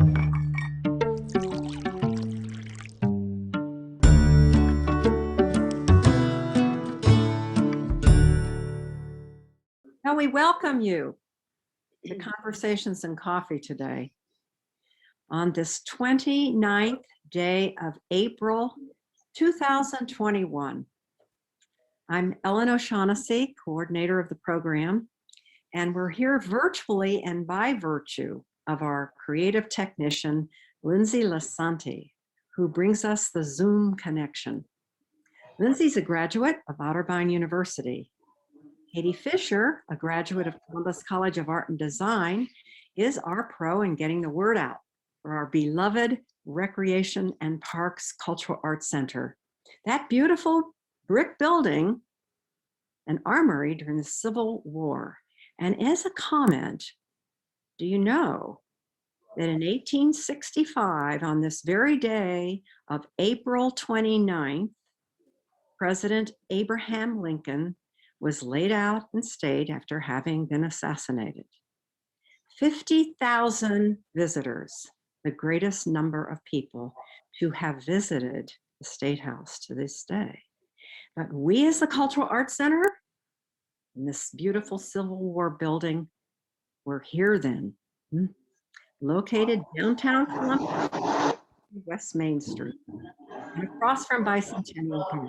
Now we welcome you to Conversations and Coffee today on this 29th day of April 2021. I'm Ellen O'Shaughnessy, coordinator of the program, and we're here virtually and by virtue of our creative technician, Lindsay Lasanti, who brings us the Zoom connection. Lindsay's a graduate of Otterbein University. Katie Fisher, a graduate of Columbus College of Art and Design, is our pro in getting the word out for our beloved Recreation and Parks Cultural Arts Center. That beautiful brick building, an armory during the Civil War. And as a comment, do you know that in 1865, on this very day of April 29th, President Abraham Lincoln was laid out in state after having been assassinated. 50,000 visitors, the greatest number of people to have visited the State House to this day. But we as the Cultural Arts Center, in this beautiful Civil War building, were here then, located downtown Columbus, West Main Street, and across from Bicentennial Park.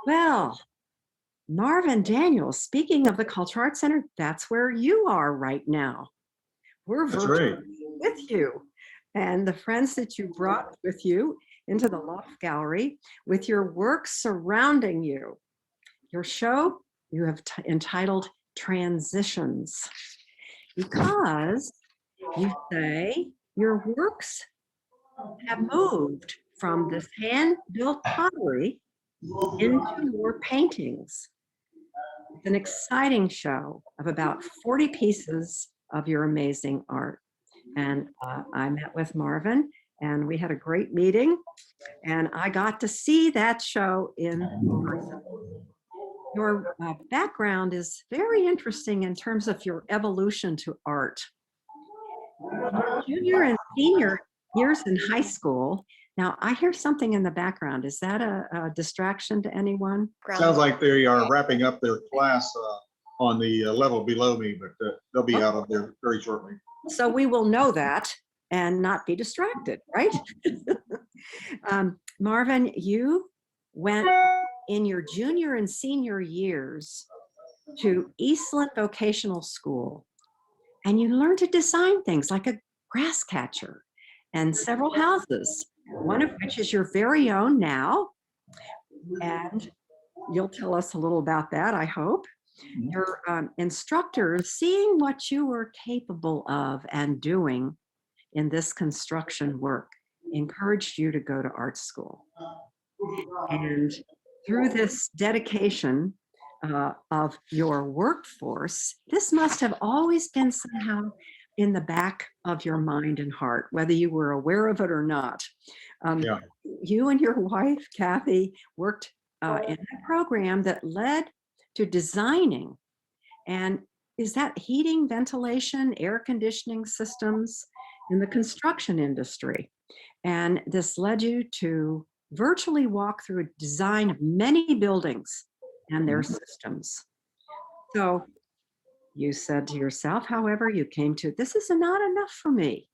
Well, Marvin Daniels, speaking of the Cultural Arts Center, that's where you are right now. We're virtually with you and the friends that you brought with you into the Loft Gallery with your work surrounding you. Your show you have entitled Transitions, because you say your works have moved from this hand-built pottery into your paintings. It's an exciting show of about 40 pieces of your amazing art. And I met with Marvin and we had a great meeting and I got to see that show in person. Your background is very interesting in terms of your evolution to art. Junior and senior years in high school. Now, I hear something in the background. Is that a distraction to anyone? Sounds like they are wrapping up their class on the level below me, but they'll be out of there very shortly. So we will know that and not be distracted, right? Marvin, you went in your junior and senior years to Eastland Vocational School, and you learned to design things like a grass catcher and several houses, one of which is your very own now. And you'll tell us a little about that, I hope. Your instructors, seeing what you were capable of and doing in this construction work, encouraged you to go to art school. And through this dedication of your workforce, this must have always been somehow in the back of your mind and heart, whether you were aware of it or not. You and your wife, Kathy, worked in a program that led to designing. And is that heating, ventilation, air conditioning systems in the construction industry? And this led you to virtually walk through a design of many buildings and their systems. So you said to yourself, however, you came to, this is not enough for me.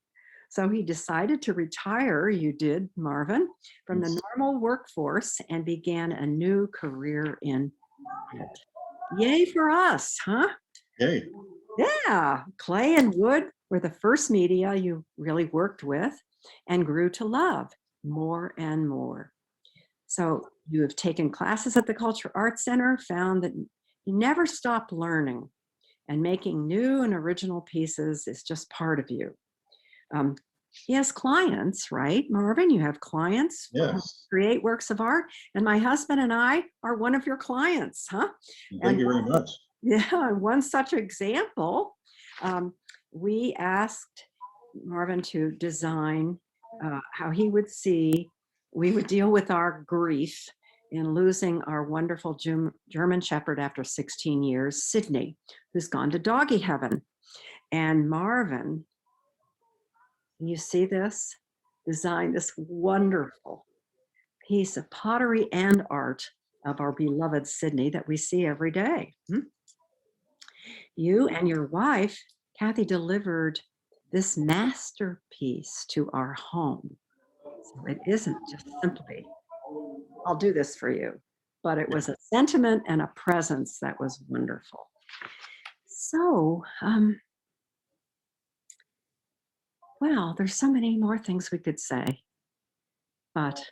So he decided to retire, you did, Marvin, from the normal workforce and began a new career in it. Yay for us, huh? Yay. Yeah, clay and wood were the first media you really worked with and grew to love more and more. So you have taken classes at the Cultural Arts Center, found that you never stop learning, and making new and original pieces is just part of you. He has clients, right, Marvin? You have clients who create works of art, and my husband and I are one of your clients, huh? Thank you very much. Yeah, one such example, we asked Marvin to design how he would see we would deal with our grief in losing our wonderful German Shepherd after 16 years, Sydney, who's gone to doggy heaven. And Marvin You see this? Designed this wonderful piece of pottery and art of our beloved Sydney that we see every day. You and your wife, Kathy, delivered this masterpiece to our home. So it isn't just simply, I'll do this for you, but it was a sentiment and a presence that was wonderful. So, well, there's so many more things we could say, but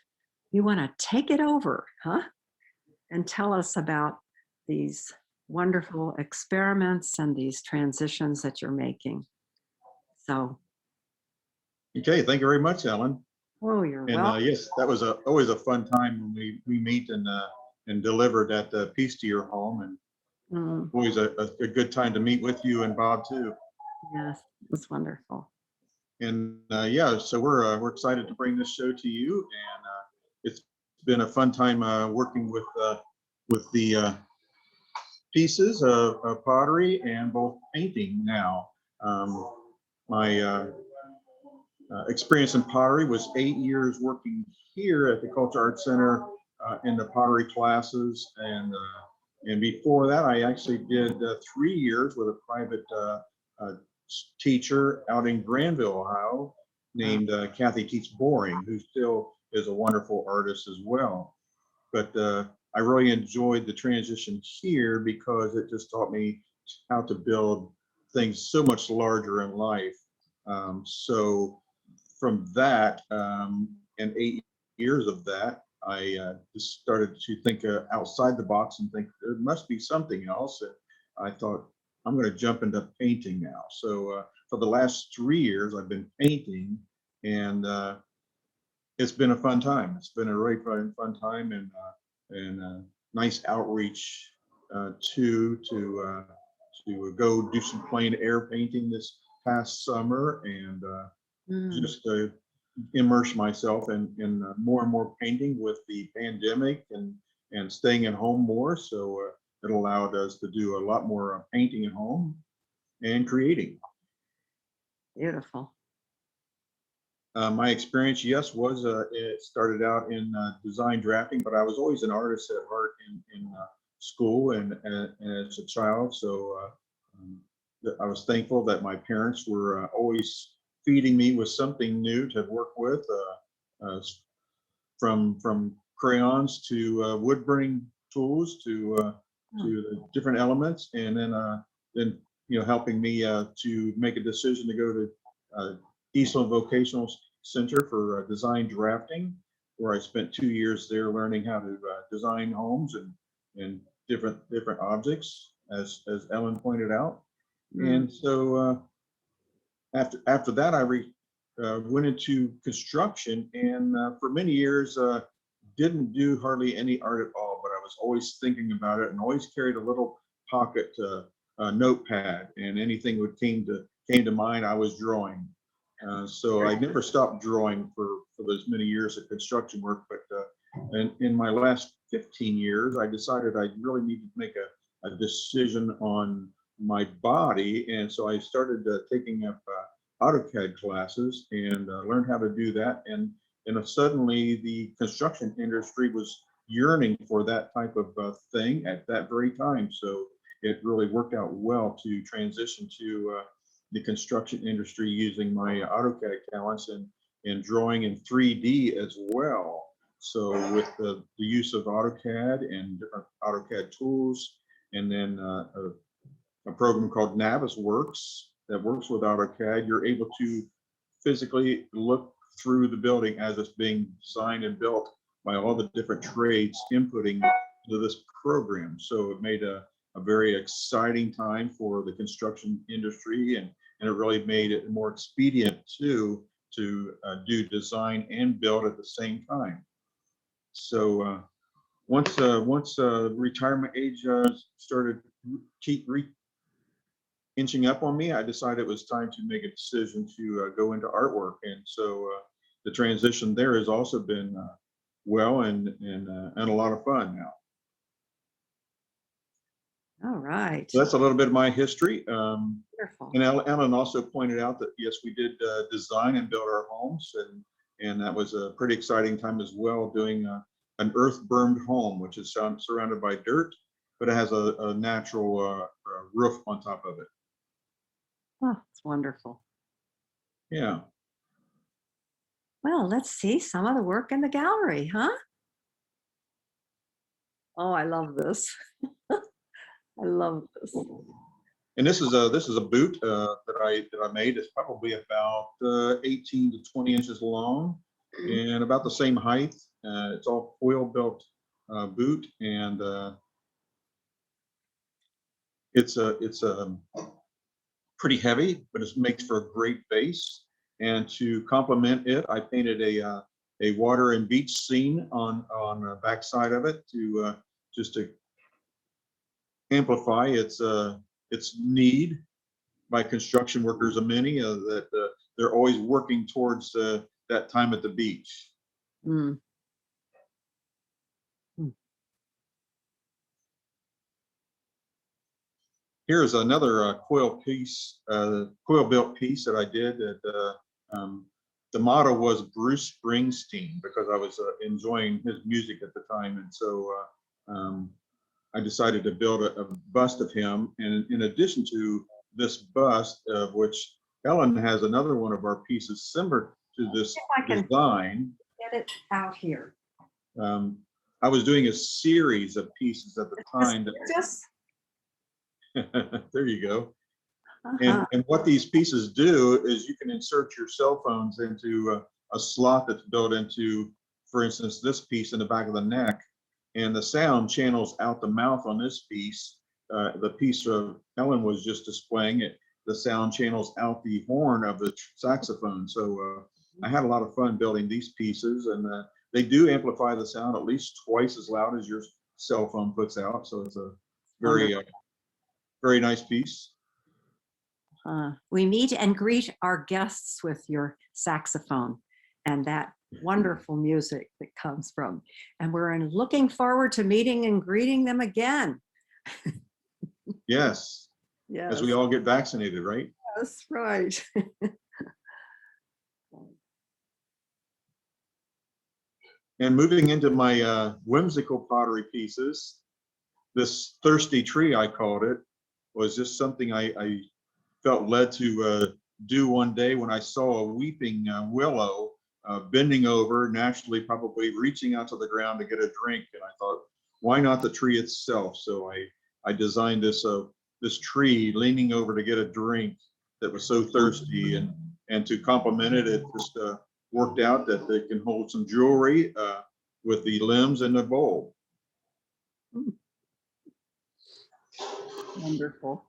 you want to take it over, huh? And tell us about these wonderful experiments and these transitions that you're making. So, Okay, thank you very much, Ellen. oh, you're And welcome. yes, that was always a fun time when we meet and deliver that piece to your home, and Mm, always a good time to meet with you and Bob too. yes, it was wonderful. And yeah, so we're excited to bring this show to you, and it's been a fun time working with the pieces of pottery and both painting now. My experience in pottery was 8 years working here at the Culture Arts Center in the pottery classes, and before that, I actually did 3 years with a private uh, teacher out in Granville, Ohio, named Kathy Teach Boring, who still is a wonderful artist as well. But I really enjoyed the transition here because it just taught me how to build things so much larger in life. So from that, and 8 years of that, I just started to think outside the box and think there must be something else. And I thought, I'm going to jump into painting now. So for the last 3 years, I've been painting, and it's been a fun time. It's been a really fun time, and nice outreach to go do some plein air painting this past summer, and Mm, just immerse myself in more and more painting with the pandemic and staying at home more. So it allowed us to do a lot more painting at home and creating. beautiful. My experience, yes, was it started out in design drafting, but I was always an artist at heart in school and as a child. So I was thankful that my parents were always feeding me with something new to work with, from crayons to wood burning tools Oh, to the different elements, and then helping me to make a decision to go to Eastland Vocational Center for design drafting, where I spent 2 years there learning how to design homes and different objects, as Ellen pointed out. mm, And so after that, I went into construction, and for many years didn't do hardly any art at all. But I was always thinking about it, and always carried a little pocket notepad, and anything that came to mind, I was drawing. So I never stopped drawing for those many years of construction work. But in my last 15 years, I decided I really needed to make a decision on my body, and so I started taking up AutoCAD classes and learned how to do that. And suddenly the construction industry was yearning for that type of thing at that very time. So it really worked out well to transition to the construction industry using my AutoCAD talents and drawing in 3D as well. So with the use of AutoCAD and different AutoCAD tools, and then a program called Navisworks that works with AutoCAD, you're able to physically look through the building as it's being designed and built by all the different trades inputting to this program. So it made a very exciting time for the construction industry, and it really made it more expedient to do design and build at the same time. So once retirement age started keep inching up on me, I decided it was time to make a decision to go into artwork. And so the transition there has also been well and a lot of fun now. all right. So that's a little bit of my history. Wonderful. And Ellen also pointed out that, yes, we did design and build our homes, and that was a pretty exciting time as well, doing an earth-bermed home, which is surrounded by dirt, but it has a natural roof on top of it. Oh, it's wonderful. Yeah. Well, let's see some of the work in the gallery, huh? Oh, I love this. I love this. And this is a boot that I made. It's probably about 18 to 20 inches long and about the same height. It's all foil built boot, and it's pretty heavy, but it makes for a great base. And to complement it, I painted a water and beach scene on the back side of it to just to amplify its need by construction workers, many that they're always working towards that time at the beach. Mm. Mm. Here's another coil built piece that I did. The motto was Bruce Springsteen, because I was enjoying his music at the time, and so I decided to build a bust of him. And in addition to this bust, of which Ellen has another one of our pieces similar to this design. Get it out here. I was doing a series of pieces at the time. There you go. And what these pieces do is you can insert your cell phones into a slot that's built into, for instance, this piece in the back of the neck, and the sound channels out the mouth on this piece. The piece of Ellen was just displaying it. The sound channels out the horn of the saxophone. So I had a lot of fun building these pieces, and they do amplify the sound at least twice as loud as your cell phone puts out. So it's a very, very nice piece. We meet and greet our guests with your saxophone and that wonderful music that comes from. And we're looking forward to meeting and greeting them again. Yes. Yes. As we all get vaccinated, right? That's right. And moving into my whimsical pottery pieces, this thirsty tree, I called it, was just something I felt led to do one day when I saw a weeping willow bending over, naturally probably reaching out to the ground to get a drink. And I thought, why not the tree itself? So I designed this tree leaning over to get a drink that was so thirsty, and to complement it, it just worked out that they can hold some jewelry with the limbs and the bowl. Wonderful.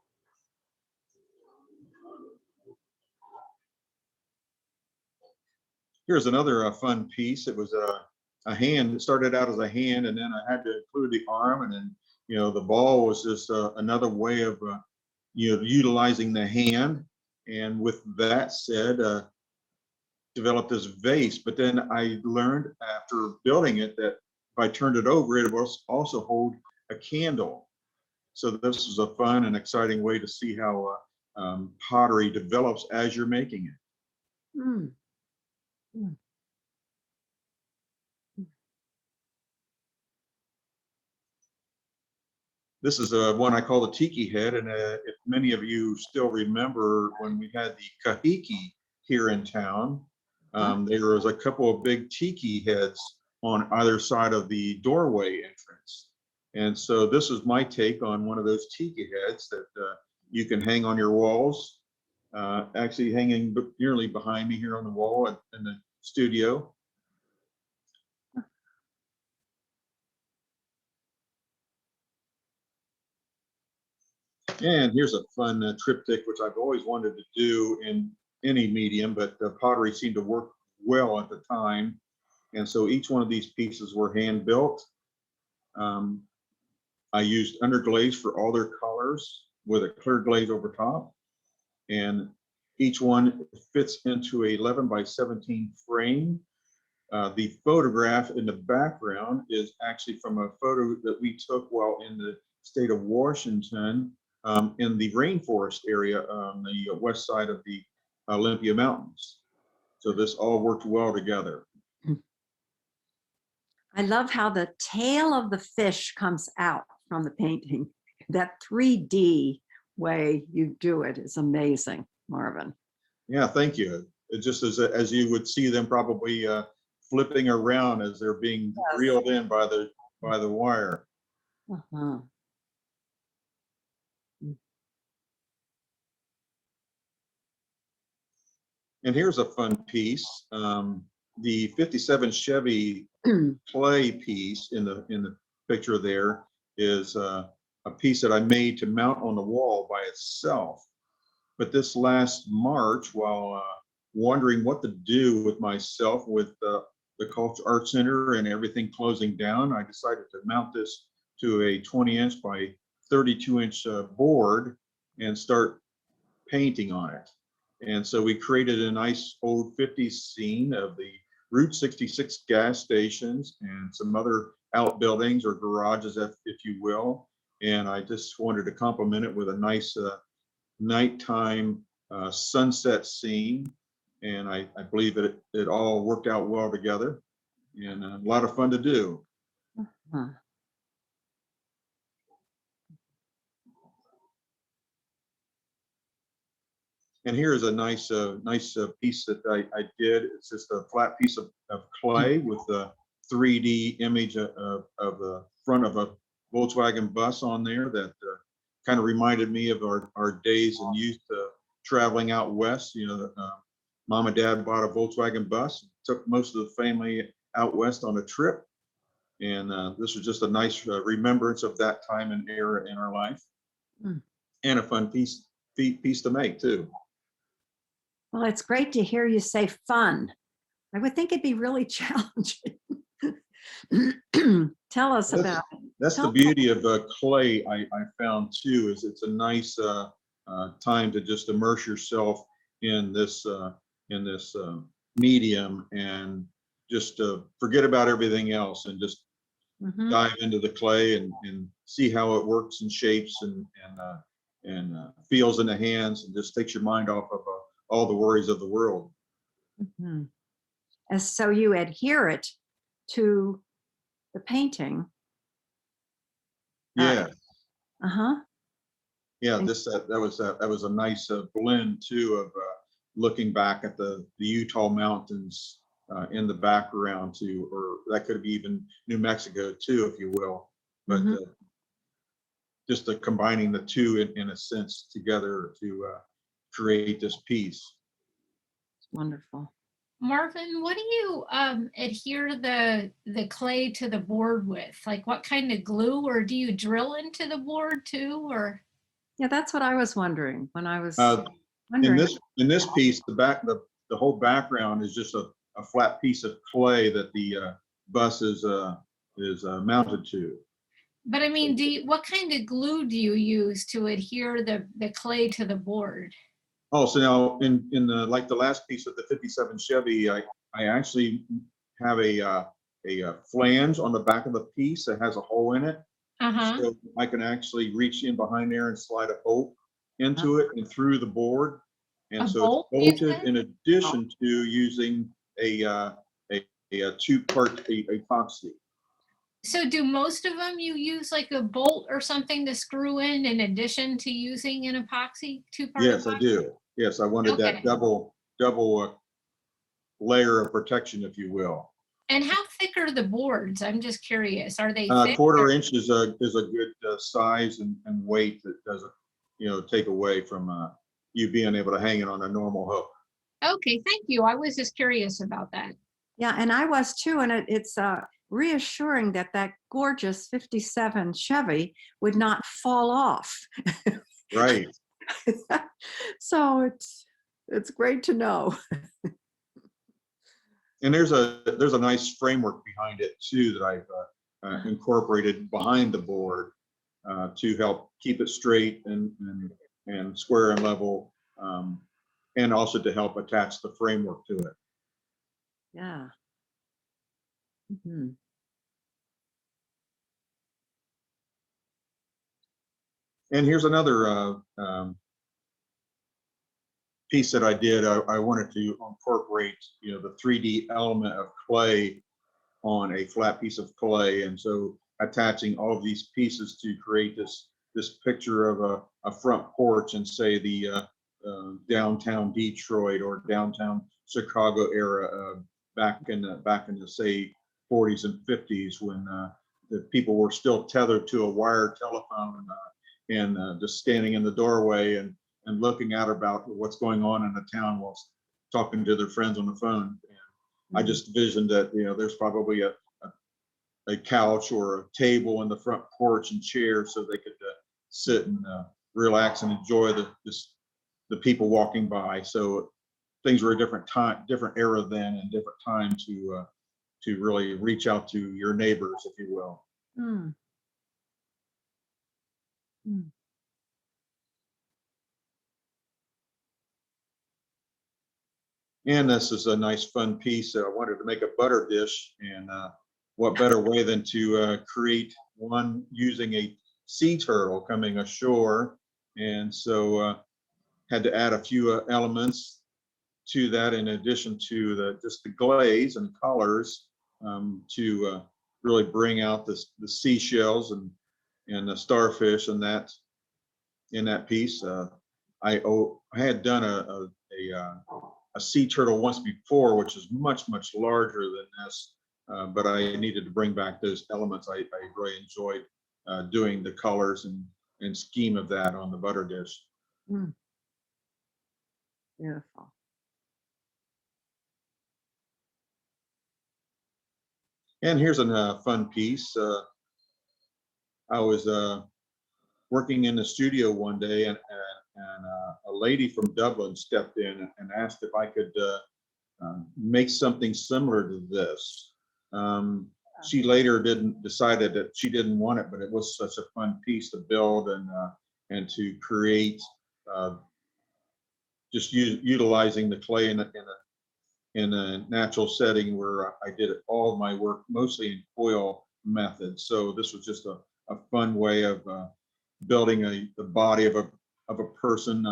Here's another fun piece. It was a hand. It started out as a hand, and then I had to include the arm, and then the ball was just another way of utilizing the hand. And with that said, developed this vase. But then I learned after building it that if I turned it over, it will also hold a candle. So this is a fun and exciting way to see how pottery develops as you're making it. Mm. Mm. This is one I call the Tiki Head, and if many of you still remember when we had the kahiki here in town, there was a couple of big tiki heads on either side of the doorway entrance. And so this is my take on one of those tiki heads that you can hang on your walls, actually hanging nearly behind me here on the wall in the studio. And here's a fun triptych, which I've always wanted to do in any medium, but pottery seemed to work well at the time. And so each one of these pieces were hand built. I used underglaze for all their colors with a clear glaze over top. And each one fits into a 11 by 17 frame. The photograph in the background is actually from a photo that we took while in the state of Washington in the rainforest area on the west side of the Olympia Mountains. So this all worked well together. I love how the tail of the fish comes out from the painting. That 3D way you do it is amazing, Marvin. Yeah, thank you. It just as you would see them probably flipping around as they're being Yes. reeled in by the wire. Uh-huh. And here's a fun piece. The 57 Chevy clay piece in the picture there is a piece that I made to mount on the wall by itself. But this last March, while wondering what to do with myself with the Culture Art Center and everything closing down, I decided to mount this to a 20-inch by 32-inch board and start painting on it. And so we created a nice old 50s scene of the Route 66 gas stations and some other outbuildings or garages, if you will. And I just wanted to complement it with a nice nighttime sunset scene. And I believe it all worked out well together and a lot of fun to do. Uh-huh. And here's a nice piece that I did. It's just a flat piece of clay with a 3D image of the front of a Volkswagen bus on there that kind of reminded me of our days in youth traveling out west. You know, mom and dad bought a Volkswagen bus, took most of the family out west on a trip. And this was just a nice remembrance of that time and era in our life, and a fun piece to make too. Well, it's great to hear you say fun. I would think it'd be really challenging. Tell us about it. That's the beauty of clay. I found too, is it's a nice time to just immerse yourself in this medium and just forget about everything else and just dive into the clay and see how it works and shapes and feels in the hands, and just takes your mind off of all the worries of the world. As so you adhere it to the painting. Yeah. Yeah, And- that was a nice blend too of looking back at the Utah mountains in the background too, or that could be even New Mexico too, if you will. But just combining the two in a sense together to create this piece. Wonderful. Marvin, what do you adhere the clay to the board with? Like what kind of glue, or do you drill into the board too, or? Yeah, that's what I was wondering when I was In wondering. this piece, the whole background is just a flat piece of clay that the bus is mounted to. But I mean, what kind of glue do you use to adhere the clay to the board? Oh, so now in the like the last piece of the 57 Chevy, I actually have a flange on the back of the piece that has a hole in it. So I can actually reach in behind there and slide a bolt into it and through the board. And so it's bolted in addition to using a two-part epoxy. So do most of them you use like a bolt or something to screw in addition to using an epoxy, two-part? Yes, epoxy? I do. Yes, I wanted that double layer of protection, if you will. And how thick are the boards? I'm just curious. Are they thick? Quarter inch is a good size and weight that doesn't take away from you being able to hang it on a normal hook. Okay, thank you. I was just curious about that. Yeah, and I was too, and it's reassuring that gorgeous 57 Chevy would not fall off. Right. So it's great to know. And there's a nice framework behind it too that I've incorporated behind the board to help keep it straight and square and level, and also to help attach the framework to it. Yeah. And here's another piece that I did. I wanted to incorporate, the 3D element of clay on a flat piece of clay, and so attaching all of these pieces to create this picture of a front porch and say the downtown Detroit or downtown Chicago era, back in the say 40s and 50s, when the people were still tethered to a wire telephone, and just standing in the doorway and looking out about what's going on in the town while talking to their friends on the phone. And I just visioned that, there's probably a couch or a table in the front porch and chairs so they could sit and relax and enjoy the people walking by. So things were a different time, different era then, and different time to really reach out to your neighbors, if you will. Mm. Mm. And this is a nice fun piece. I wanted to make a butter dish, and what better way than to create one using a sea turtle coming ashore. And so had to add a few elements to that, in addition to just the glaze and colors, to really bring out the seashells and the starfish and that in that piece. I had done a sea turtle once before, which is much larger than this, but I needed to bring back those elements. I really enjoyed doing the colors and scheme of that on the butter dish. Mm. Beautiful. And here's a fun piece. I was working in the studio one day, and a lady from Dublin stepped in and asked if I could make something similar to this. She later decided that she didn't want it, but it was such a fun piece to build and to create, just utilizing the clay in a natural setting where I did all my work mostly in foil method. So this was just a fun way of building the body of a person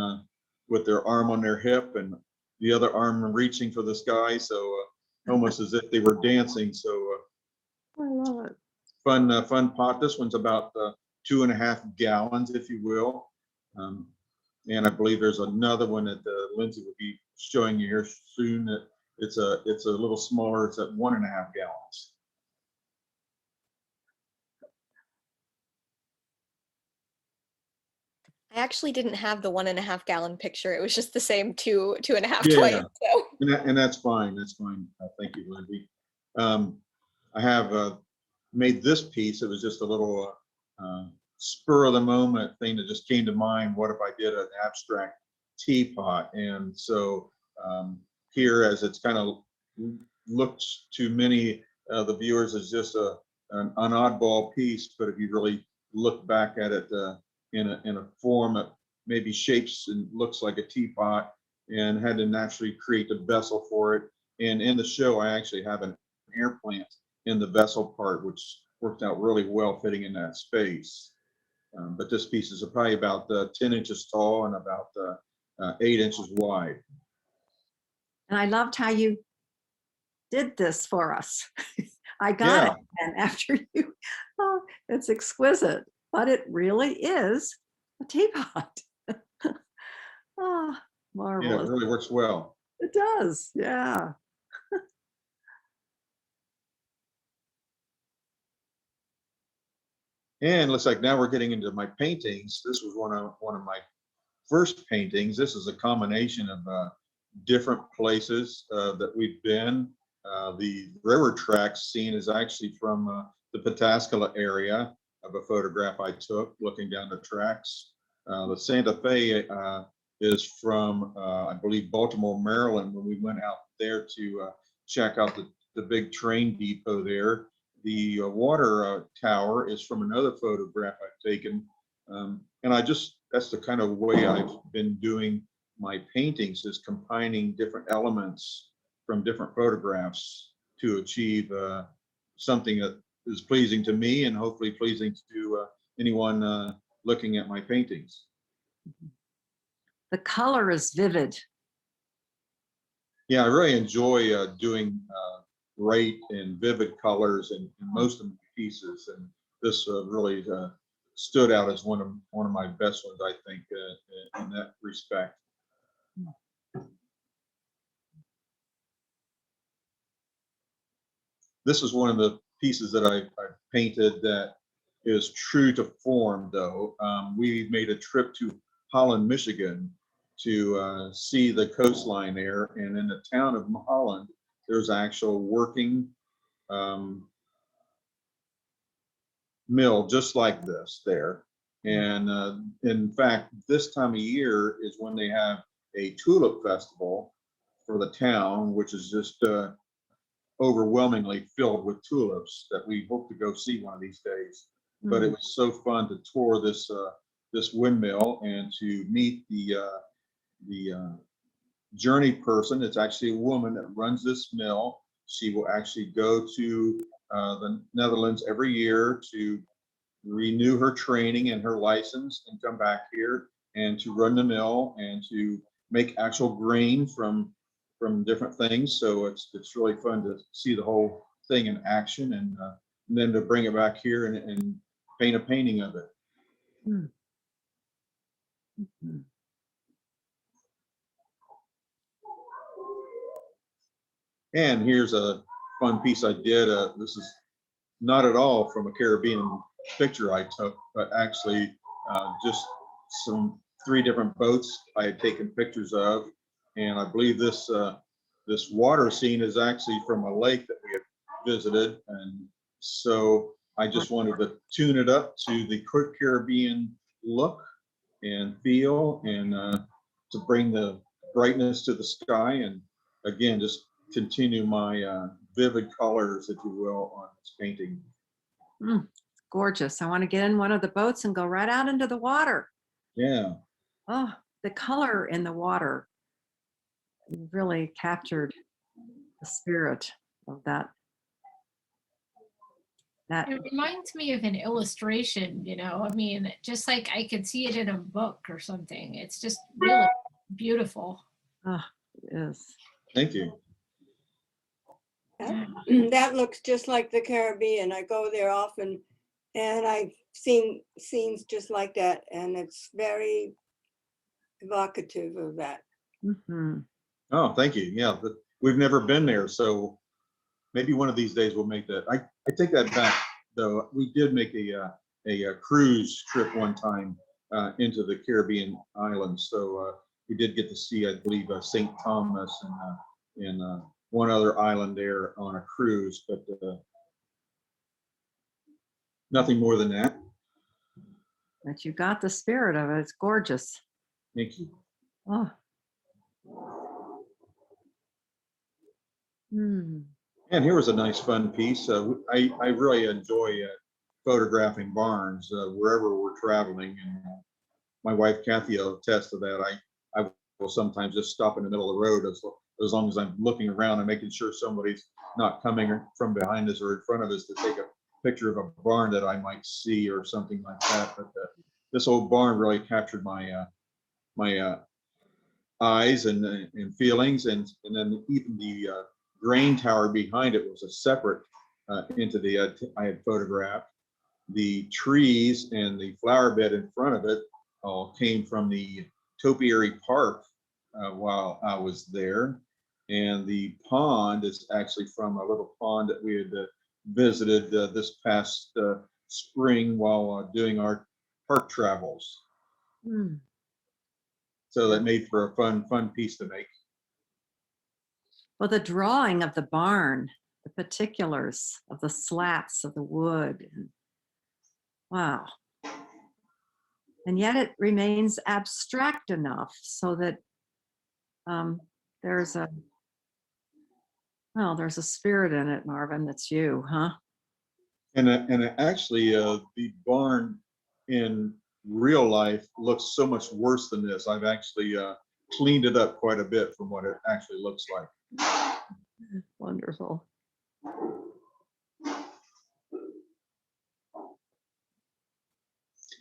with their arm on their hip and the other arm reaching for the sky. So almost as if they were dancing. So I love it. fun pot. This one's about 2.5 gallons, if you will. And I believe there's another one that Lindsay will be showing you here soon. That it's a little smaller. It's at 1.5 gallons. I actually didn't have the 1.5 gallon picture. It was just the same two and a half Yeah, twice. So. and that's fine. That's fine. Thank you, Lindsay. I have made this piece. It was just a little spur of the moment thing that just came to mind. What if I did an abstract teapot? And so here, as it's kind of looks to many the viewers as just an oddball piece, but if you really look back at it in a form that maybe shapes and looks like a teapot, and had to naturally create a vessel for it. And in the show, I actually have an air plant in the vessel part, which worked out really well fitting in that space. But this piece is probably about 10 inches tall and about 8 inches wide. And I loved how you did this for us. I got it. And after you, oh, it's exquisite, but it really is a teapot. Oh, marvelous. Yeah, it really works well. It does, yeah. And looks like now we're getting into my paintings. This was one of my first paintings. This is a combination of different places that we've been. The railroad tracks scene is actually from the Pataskala area of a photograph I took looking down the tracks. The Santa Fe is from, I believe, Baltimore, Maryland, when we went out there to check out the big train depot there. The water tower is from another photograph I've taken. And that's the kind of way I've been doing my paintings, is combining different elements from different photographs to achieve something that is pleasing to me and hopefully pleasing to anyone looking at my paintings. The color is vivid. Yeah, I really enjoy doing bright and vivid colors in most of my pieces, and this really stood out as one of my best ones, I think, in that respect. This is one of the pieces that I've painted that is true to form, though. We made a trip to Holland, Michigan to see the coastline there. And in the town of Holland, there's actual working mill just like this there. And in fact, this time of year is when they have a tulip festival for the town, which is just overwhelmingly filled with tulips that we hope to go see one of these days. But it was so fun to tour this this windmill and to meet the journey person. It's actually a woman that runs this mill. She will actually go to the Netherlands every year to renew her training and her license and come back here and to run the mill and to make actual grain from different things. So it's really fun to see the whole thing in action, and then to bring it back here and paint a painting of it. And here's a fun piece I did. This is not at all from a Caribbean picture I took, but actually just some 3 different boats I had taken pictures of. And I believe this this water scene is actually from a lake that we had visited. And so I just wanted to tune it up to the Caribbean look and feel, and to bring the brightness to the sky. And again, just continue my vivid colors, if you will, on this painting. Gorgeous. I want to get in one of the boats and go right out into the water. Yeah. Oh, the color in the water really captured the spirit of that. It reminds me of an illustration, you know, I mean, just like I could see it in a book or something. It's just really beautiful. Oh, it is. Thank you. That looks just like the Caribbean. I go there often and I've seen scenes just like that, and it's very evocative of that. Oh, thank you. Yeah, but we've never been there, so maybe one of these days we'll make that. I take that back, though. We did make a cruise trip one time into the Caribbean islands, so we did get to see, I believe, St. Thomas and one other island there on a cruise, but nothing more than that. But you got the spirit of it. It's gorgeous. Thank you. Oh. And here was a nice fun piece. I really enjoy photographing barns wherever we're traveling, and my wife Kathy will attest to that. I will sometimes just stop in the middle of the road as long as I'm looking around and making sure somebody's not coming from behind us or in front of us to take a picture of a barn that I might see or something like that. But this old barn really captured my my eyes and feelings, and then even the grain tower behind it was a separate entity I had photographed. The trees and the flower bed in front of it all came from the topiary park while I was there. And the pond is actually from a little pond that we had visited this past spring while doing our park travels. So that made for a fun piece to make. Well, the drawing of the barn, the particulars of the slats of the wood. Wow. And yet it remains abstract enough so that there's a spirit in it, Marvin. That's you, huh? And actually, the barn in real life looks so much worse than this. I've actually cleaned it up quite a bit from what it actually looks like. Wonderful.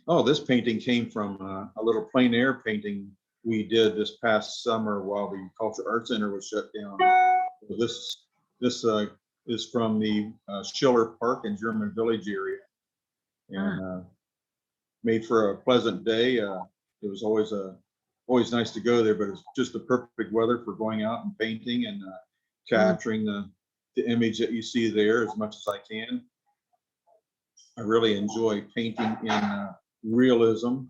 Oh, this painting came from a little plein air painting we did this past summer while the Cultural Arts Center was shut down. This is from the Schiller Park in German Village area, and made for a pleasant day. It was always nice to go there, but it's just the perfect weather for going out and painting and capturing the image that you see there as much as I can. I really enjoy painting in realism.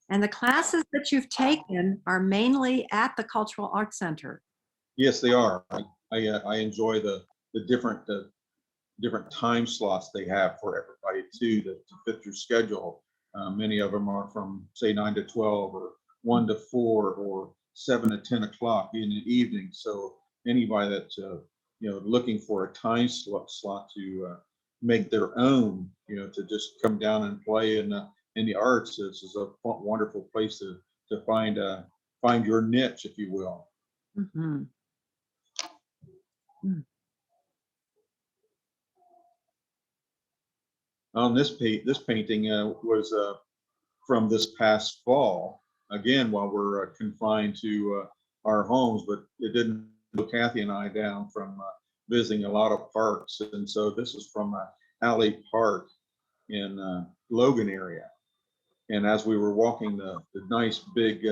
And the classes that you've taken are mainly at the Cultural Arts Center. Yes, they are. I enjoy the different time slots they have for everybody too to fit your schedule. Many of them are from say 9 to 12 or 1 to 4 or 7 to 10 o'clock in the evening. So anybody that's looking for a time slot to make their own, to just come down and play in the arts, this is a wonderful place to find your niche, if you will. Mm-hmm. On this painting was from this past fall, again while we're confined to our homes, but it didn't slow Kathy and I down from visiting a lot of parks, and so this is from Alley Park in Logan area. And as we were walking the nice big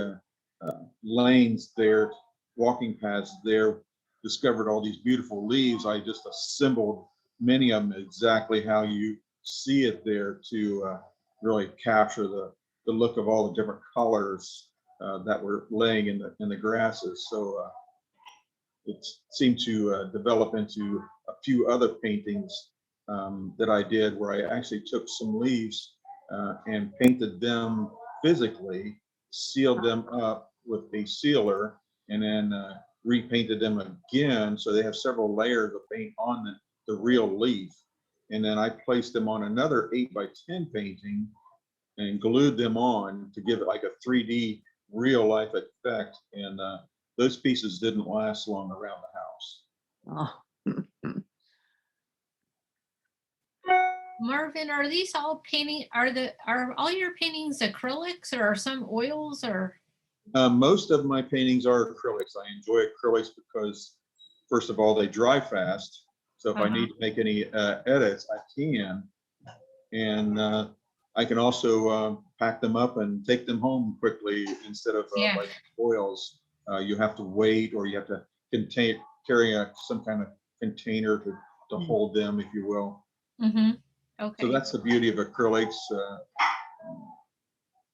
lanes there, walking paths there, discovered all these beautiful leaves. I just assembled many of them exactly how you see it there to really capture the look of all the different colors that were laying in the grasses. So it seemed to develop into a few other paintings that I did, where I actually took some leaves and painted them physically, sealed them up with a sealer, and then repainted them again. So they have several layers of paint on the real leaf. And then I placed them on another 8x10 painting and glued them on to give it like a 3D real life effect. And those pieces didn't last long around the house. Oh. Marvin, are these all painting? Are all your paintings acrylics, or are some oils, or? Most of my paintings are acrylics. I enjoy acrylics because, first of all, they dry fast. So if I need to make any edits, I can. And I can also pack them up and take them home quickly instead of like oils. You have to wait, or you have to carry some kind of container to hold them, if you will. Mm-hmm. Okay. So that's the beauty of acrylics.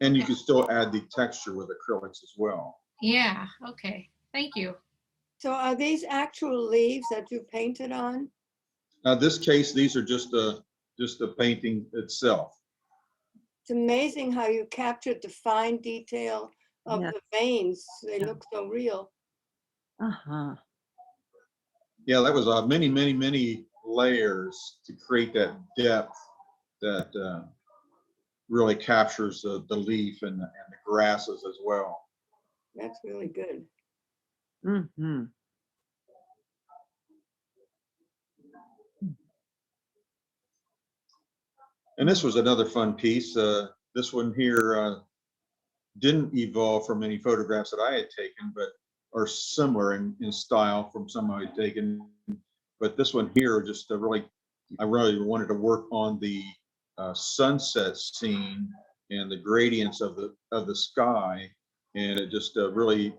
And you can still add the texture with acrylics as well. Yeah. Okay. Thank you. So are these actual leaves that you painted on? This case, these are just the painting itself. It's amazing how you captured the fine detail of Yeah. the veins. They look so real. Uh-huh. Yeah, that was many, many, many layers to create that depth that really captures the leaf and the grasses as well. That's really good. Mm-hmm. And this was another fun piece. This one here didn't evolve from any photographs that I had taken, but are similar in style from some I had taken. But this one here, just I really wanted to work on the sunset scene and the gradients of the sky, and it just really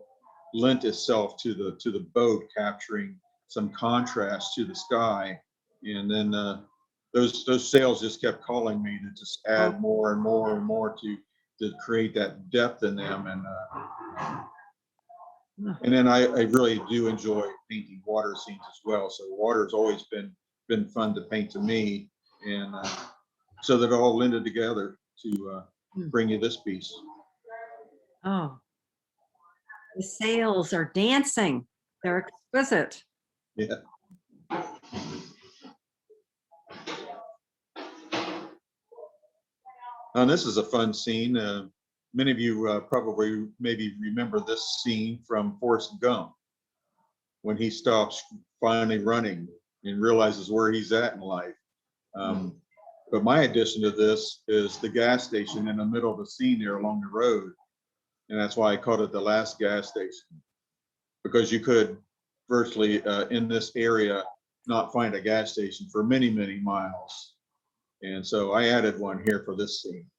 lent itself to the boat, capturing some contrast to the sky. And then those sails just kept calling me to just add more and more and more to create that depth in them. And then I really do enjoy painting water scenes as well. So water's always been fun to paint to me, and so that it all blended together to bring you this piece. Oh, the sails are dancing. They're exquisite. Yeah. And this is a fun scene. Many of you probably maybe remember this scene from Forrest Gump, when he stops finally running and realizes where he's at in life. But But my addition to this is the gas station in the middle of the scene there along the road. And that's why I called it the last gas station, because you could virtually in this area not find a gas station for many, many miles. And so I added one here for this scene.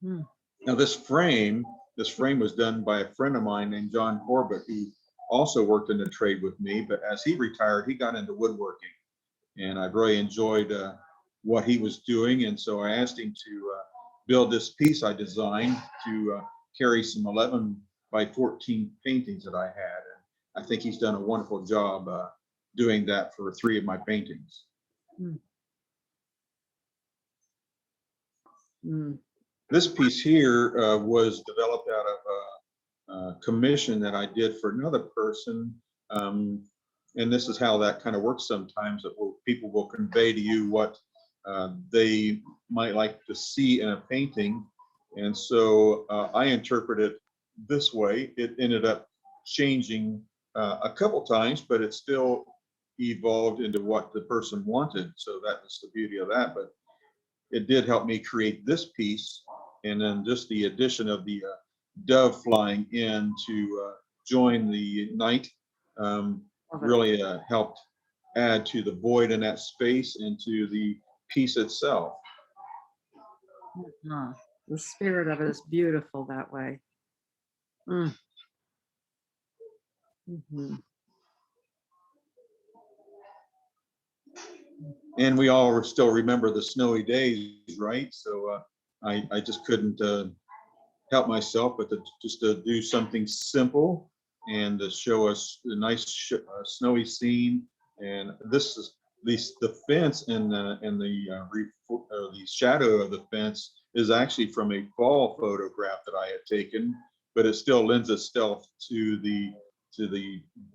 Hmm. Now this frame was done by a friend of mine named John Corbett, who also worked in the trade with me, but as he retired, he got into woodworking. And I really enjoyed what he was doing. And so I asked him to build this piece I designed to carry some 11 by 14 paintings that I had. And I think he's done a wonderful job doing that for 3 of my paintings. Mm. Mm. This piece here was developed out of a commission that I did for another person. And this is how that kind of works sometimes, that people will convey to you what they might like to see in a painting. And so I interpret it this way. It ended up changing a couple times, but it still evolved into what the person wanted. So that was the beauty of that. But it did help me create this piece. And then just the addition of the dove flying in to join the night really helped add to the void in that space and to the piece itself. The spirit of it is beautiful that way. Mm. Mhm. And we all still remember the snowy days, right? So I just couldn't help myself but to do something simple and to show us a nice snowy scene. And this is the fence and the shadow of the fence is actually from a fall photograph that I had taken, but it still lends itself to the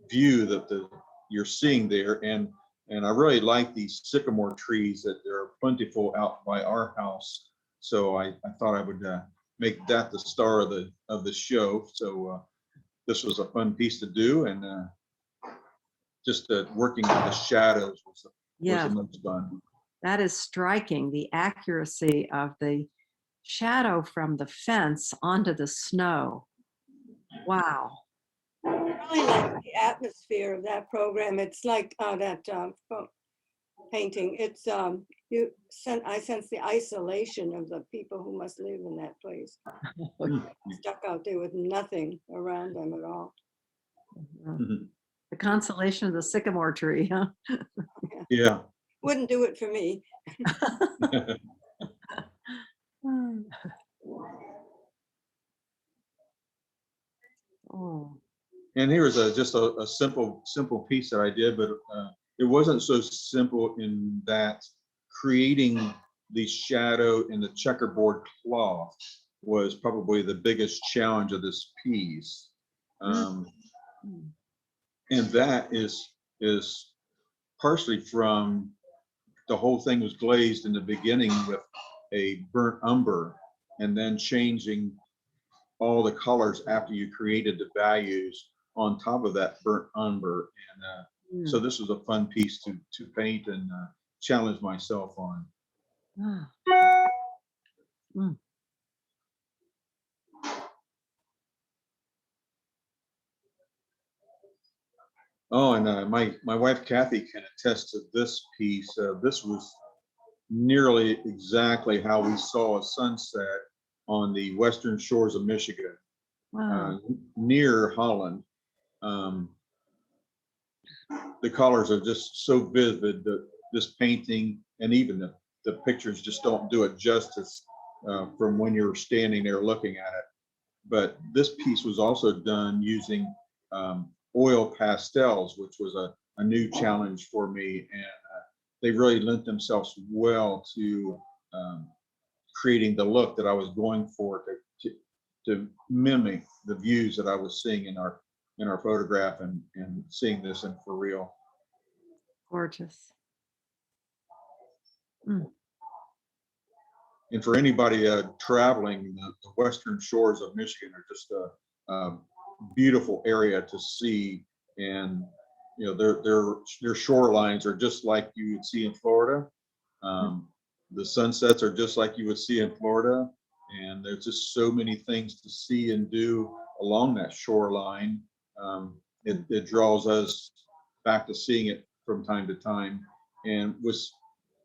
view that you're seeing there. And I really like these sycamore trees that they're plentiful out by our house. So I thought I would make that the star of the show. So this was a fun piece to do, and just working on the shadows was Yeah, the most fun. that is striking, the accuracy of the shadow from the fence onto the snow. Wow. I really like the atmosphere of that program. It's like that painting. It's I sense the isolation of the people who must live in that place, stuck out there with nothing around them at all. Mhm. The consolation of the sycamore tree, huh? Yeah. Wouldn't do it for me. Oh. And here was just a simple piece that I did, but it wasn't so simple in that creating the shadow in the checkerboard cloth was probably the biggest challenge of this piece. And that is partially from the whole thing was glazed in the beginning with a burnt umber, and then changing all the colors after you created the values on top of that burnt umber. And so this was a fun piece to paint and challenge myself on. Mm. Oh, and my wife Kathy can attest to this piece. This was nearly exactly how we saw a sunset on the western shores of Michigan, Wow. near Holland. The colors are just so vivid that this painting and even the pictures just don't do it justice from when you're standing there looking at it. But this piece was also done using oil pastels, which was a new challenge for me. And they really lent themselves well to creating the look that I was going for to mimic the views that I was seeing in our photograph and seeing this in for real. Gorgeous. And for anybody traveling, the western shores of Michigan are just a beautiful area to see. And you know, their shorelines are just like you would see in Florida, The sunsets are just like you would see in Florida, and there's just so many things to see and do along that shoreline. It draws us back to seeing it from time to time, and was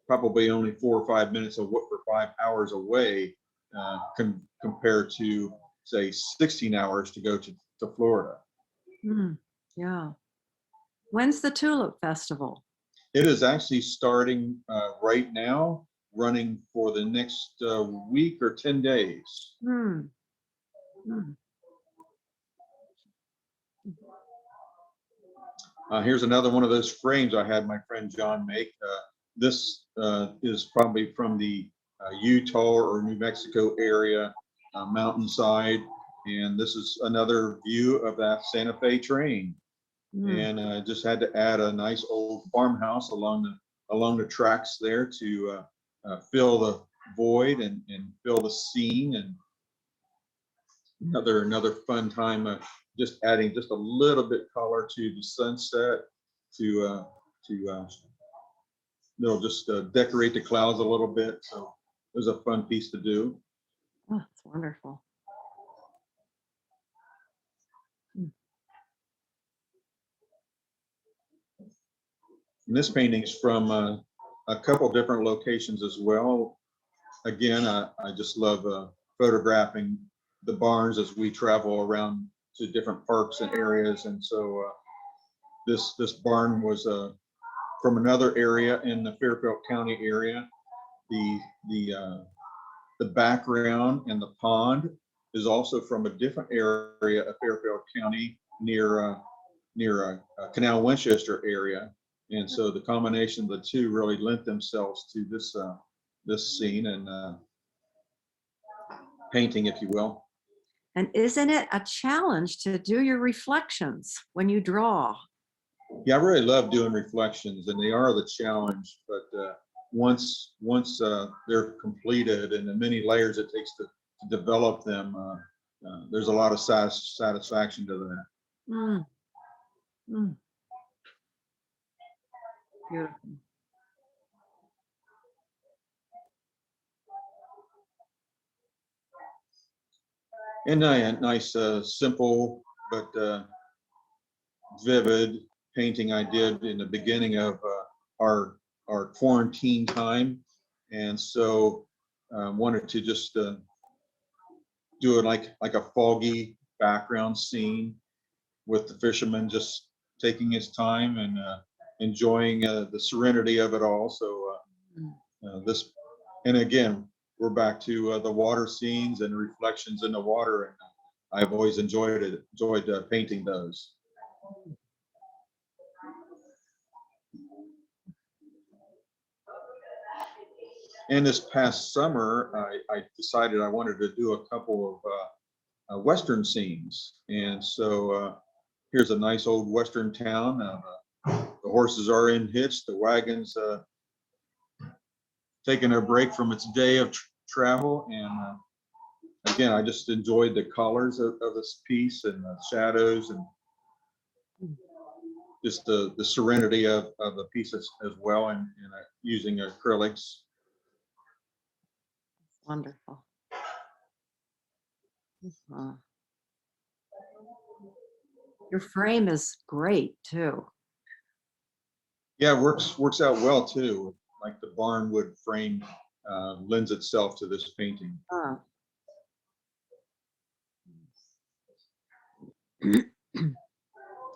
probably only 4 or 5 minutes of what for 5 hours away, compared to say 16 hours to go to Florida. Yeah. When's the Tulip Festival? It is actually starting right now, running for the next week or 10 days. Here's another one of those frames I had my friend John make. This is probably from the Utah or New Mexico area, mountainside. And this is another view of that Santa Fe train. And I just had to add a nice old farmhouse along the tracks there to fill the void and fill the scene. And another fun time, just adding just a little bit color to the sunset to just decorate the clouds a little bit. So it was a fun piece to do. Oh, that's wonderful. And this painting's from a couple different locations as well. Again, I just love photographing the barns as we travel around to different parks and areas. And so this barn was from another area in the Fairfield County area. The background and the pond is also from a different area of Fairfield County near Canal Winchester area. And so the combination of the two really lent themselves to this scene and painting, if you will. And isn't it a challenge to do your reflections when you draw? Yeah, I really love doing reflections, and they are the challenge. But once they're completed and the many layers it takes to develop them, there's a lot of satisfaction to that. Beautiful. And a nice, simple but vivid painting I did in the beginning of our quarantine time, and so wanted to just do it like a foggy background scene with the fisherman just taking his time and enjoying the serenity of it all. So this, and again, we're back to the water scenes and reflections in the water, and I've always enjoyed painting those. And this past summer, I decided I wanted to do a couple of Western scenes. And so here's a nice old Western town. The horses are in hitch, the wagon's taking a break from its day of travel. And again, I just enjoyed the colors of this piece and the shadows and just the serenity of the piece as well, and using acrylics. Wonderful. Your frame is great too. Yeah, works out well too. Like the barnwood frame lends itself to this painting.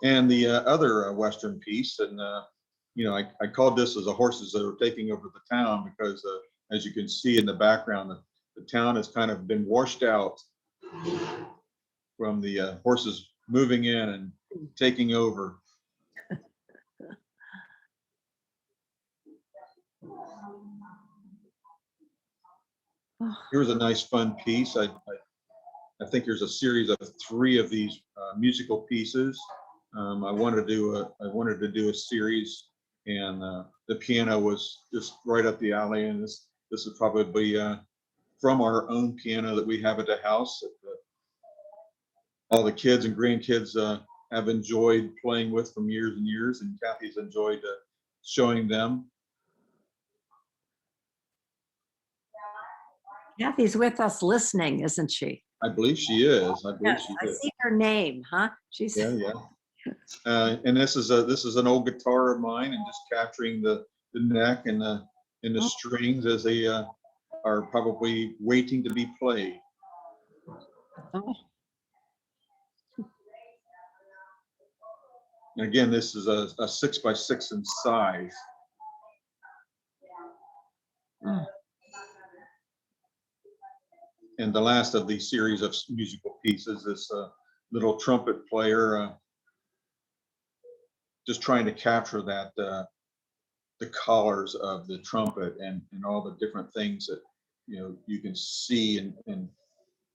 And the other Western piece, and I called this as the horses that are taking over the town, because as you can see in the background, the town has kind of been washed out from the horses moving in and taking over. Here's a nice fun piece. I think there's a series of 3 of these musical pieces. I wanted to do a series, and the piano was just right up the alley. And this is probably from our own piano that we have at the house. All the kids and grandkids have enjoyed playing with from years and years, and Kathy's enjoyed showing them. Kathy's with us listening, isn't she? I believe she is. I believe Yes, she I is. see her name, huh? She's Yeah, yeah. And this is an old guitar of mine, and just capturing the neck and the Oh. strings as they are probably waiting to be played. oh, And again, this is a 6x6 in size. oh. And the last of the series of musical pieces, this little trumpet player, just trying to capture that the colors of the trumpet and all the different things that you can see, and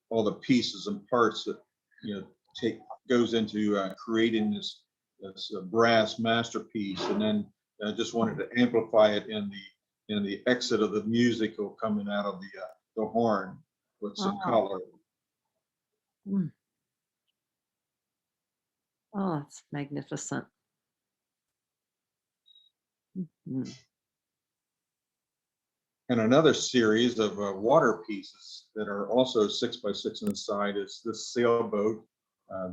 all the pieces and parts that goes into creating this brass masterpiece. And then I just wanted to amplify it in the exit of the musical coming out of the horn with some Oh. color. Mm. Oh, it's magnificent. Mhm. And another series of water pieces that are also 6x6 inside is this sailboat.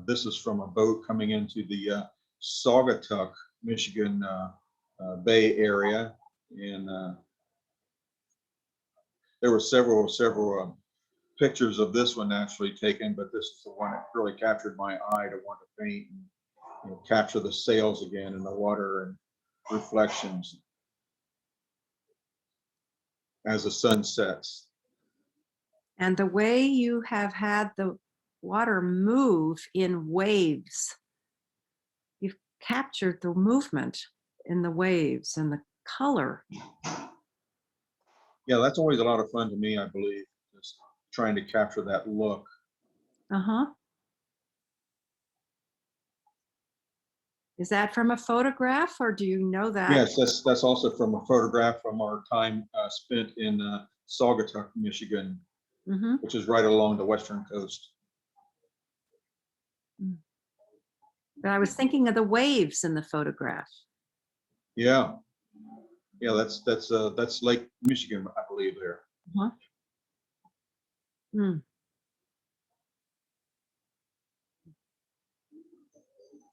This is from a boat coming into the Saugatuck, Michigan Bay area. And there were several pictures of this one actually taken, but this is the one that really captured my eye to want to paint and capture the sails again in the water and reflections as the sun sets. And the way you have had the water move in waves, you've captured the movement in the waves and the color. Yeah, that's always a lot of fun to me, I believe, just trying to capture that look. Uh-huh. Is that from a photograph, or do you know that? Yes, that's also from a photograph from our time spent in Saugatuck, Michigan, Mm-hmm. which is right along the western coast. But I was thinking of the waves in the photograph. Yeah, yeah, that's Lake Michigan, I believe there. Uh-huh. Mm.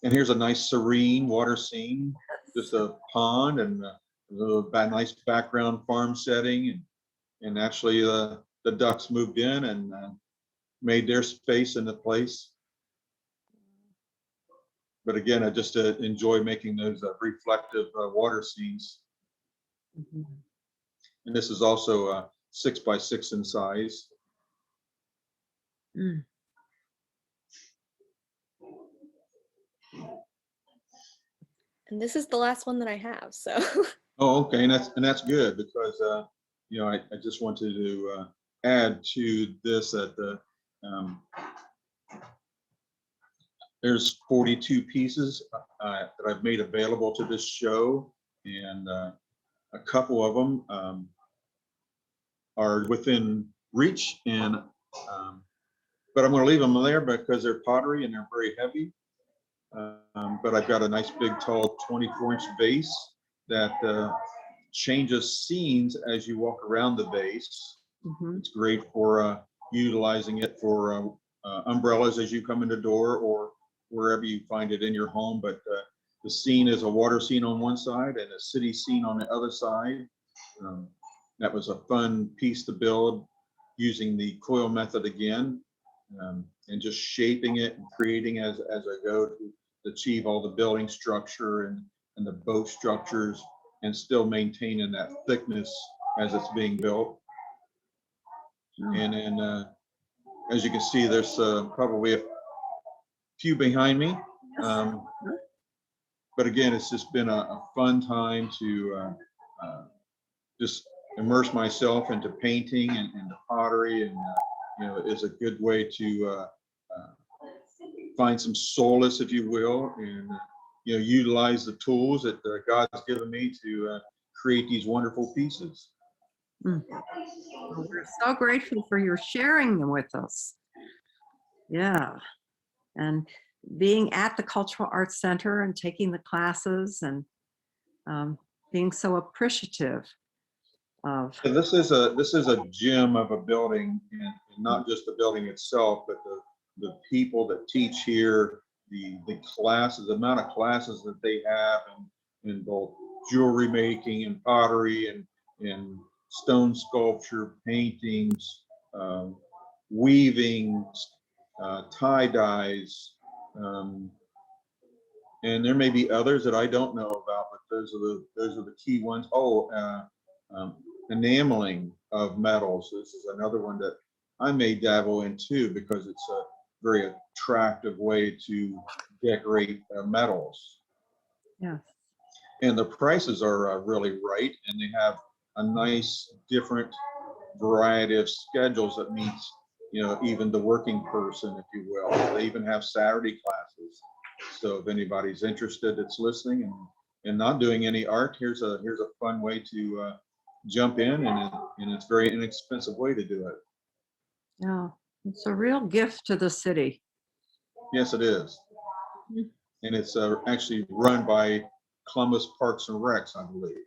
And here's a nice serene water scene, just a pond and a nice background farm setting, and actually the ducks moved in and made their space in the place. But again, I just enjoy making those reflective water scenes. Mhm. And this is also 6x6 in size. Mm. And this is the last one that I have, so. Oh, okay, and that's good, because I just wanted to add to this that there's 42 pieces that I've made available to this show, and a couple of them are within reach, and but I'm going to leave them there because they're pottery and they're very heavy. But I've got a nice big tall 24-inch vase that changes scenes as you walk around the vase. Mhm. It's great for utilizing it for umbrellas as you come in the door or wherever you find it in your home. But the scene is a water scene on one side and a city scene on the other side. That was a fun piece to build using the coil method again, and just shaping it and creating as I go to achieve all the building structure and the boat structures, and still maintaining that thickness as it's being built. Oh. And then as you can see, there's probably a few behind me. But again, it's just been a fun time to just immerse myself into painting and into pottery, and is a good way to find some solace, if you will, and utilize the tools that God's given me to create these wonderful pieces. Mm. Well, we're so grateful for your sharing them with us. Yeah. And being at the Cultural Arts Center and taking the classes and being so appreciative of. And this is a gem of a building, and not just the building itself, but the people that teach here, the classes, the amount of classes that they have in both jewelry making and pottery and stone sculpture, paintings, weaving, tie dyes, and there may be others that I don't know about, but those are the key ones. Oh, enameling of metals. This is another one that I may dabble in too, because it's a very attractive way to decorate metals. Yeah. And the prices are really right, and they have a nice different variety of schedules that meets, you know, even the working person, if you will. They even have Saturday classes. So if anybody's interested that's listening and not doing any art, here's a fun way to jump in, and it's very inexpensive way to do it. Yeah, it's a real gift to the city. Yes, it is. And it's actually run by Columbus Parks and Recs, I believe.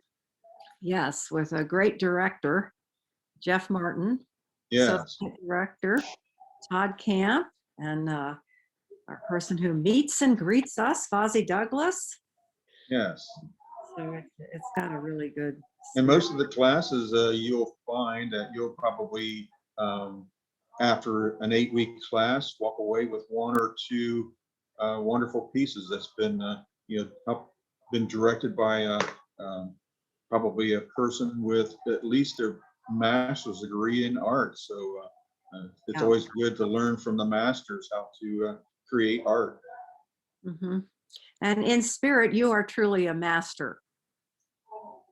Yes, with a great director, Jeff Martin, Yes. associate director, Todd Camp, and our person who meets and greets us, Fozzie Douglas. Yes. So it's got a really good. And most of the classes you'll find that you'll probably, after an 8-week class, walk away with 1 or 2 wonderful pieces that's been, been directed by probably a person with at least a master's degree in art. So it's Yeah. always good to learn from the masters how to create art. Mm-hmm. And in spirit, you are truly a master.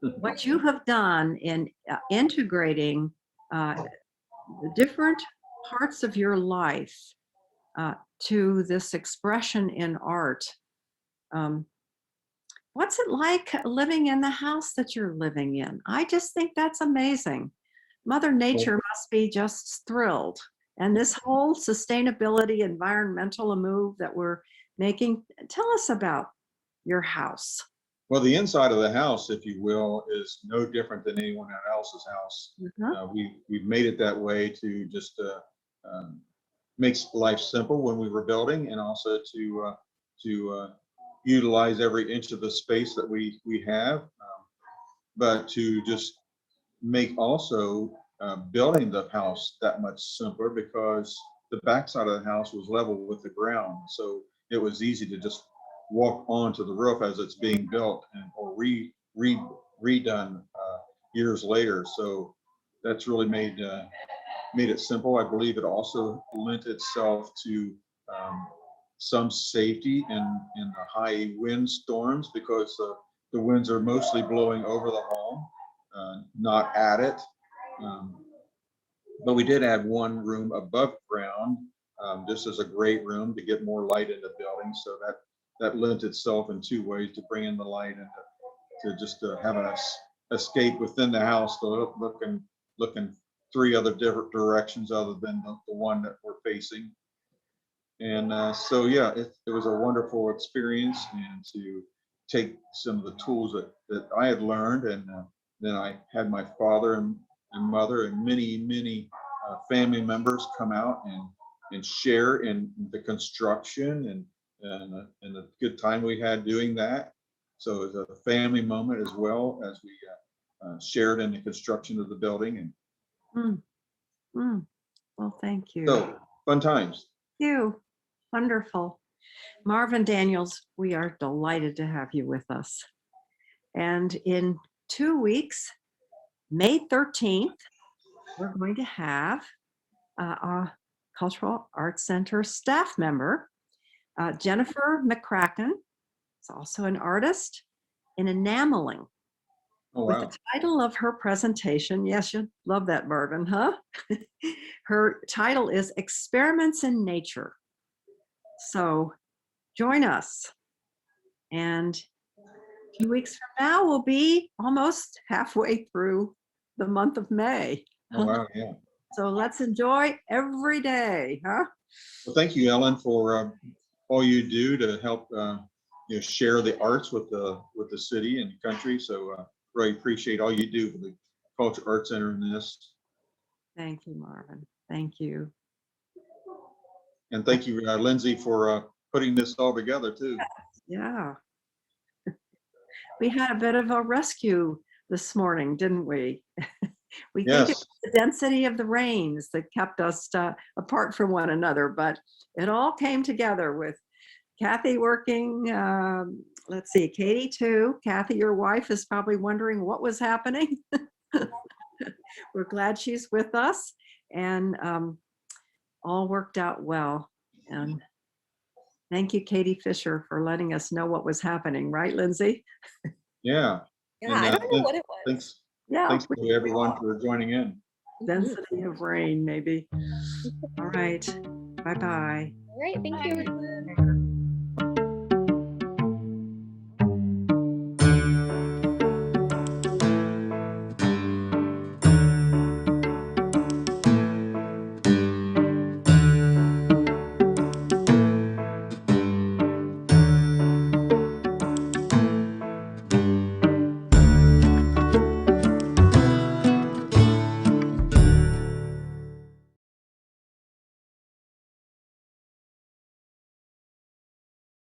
What you have done in integrating the different parts of your life to this expression in art. What's it like living in the house that you're living in? I just think that's amazing. Mother Nature must be just thrilled. And this whole sustainability, environmental move that we're making, tell us about your house. Well, the inside of the house, if you will, is no different than anyone else's house. Mhm. We've made it that way to just makes life simple when we were building, and also to utilize every inch of the space that we have, but to just make also building the house that much simpler, because the backside of the house was level with the ground, so it was easy to just walk onto the roof as it's being built or redone years later. So that's really made it simple. I believe it also lent itself to some safety in the high wind storms, because the winds are mostly blowing over the home, not at it. But we did add one room above ground, just as a great room to get more light in the building. So that lent itself in 2 ways to bring in the light and to just have an escape within the house, to looking 3 other different directions other than the one that we're facing. And so, yeah, it was a wonderful experience, and to take some of the tools that I had learned, and then I had my father and mother and many family members come out and share in the construction and the good time we had doing that. So it was a family moment, as well as we shared in the construction of the building. And Well, thank you. so fun times. Thank you. Wonderful. Marvin Daniels, we are delighted to have you with us. And in 2 weeks, May 13th, we're going to have a Cultural Arts Center staff member, Jennifer McCracken. Is also an artist in enameling. Oh, With wow. the title of her presentation, yes, you'll love that, Marvin, huh? Her title is Experiments in Nature. So join us. And a few weeks from now, we'll be almost halfway through the month of May. Oh, wow, yeah. So let's enjoy every day, huh? Well, thank you, Ellen, for all you do to help share the arts with the city and the country. So really appreciate all you do Culture Arts Center in this. Thank you, Marvin. Thank you. And thank you, Lindsay, for putting this all together too. Yeah. We had a bit of a rescue this morning, didn't we? We think it's Yes, the density of the rains that kept us apart from one another, but it all came together with Kathy working. Let's see, Katie too. Kathy, your wife, is probably wondering what was happening. We're glad she's with us, and all worked out well. And thank you, Katie Fisher, for letting us know what was happening. Right, Lindsay? yeah. Yeah, And, I don't know what it was. Thanks, Yeah. thanks to everyone for joining in. Density of rain, maybe. All right. Bye-bye. All right, thank you, everyone.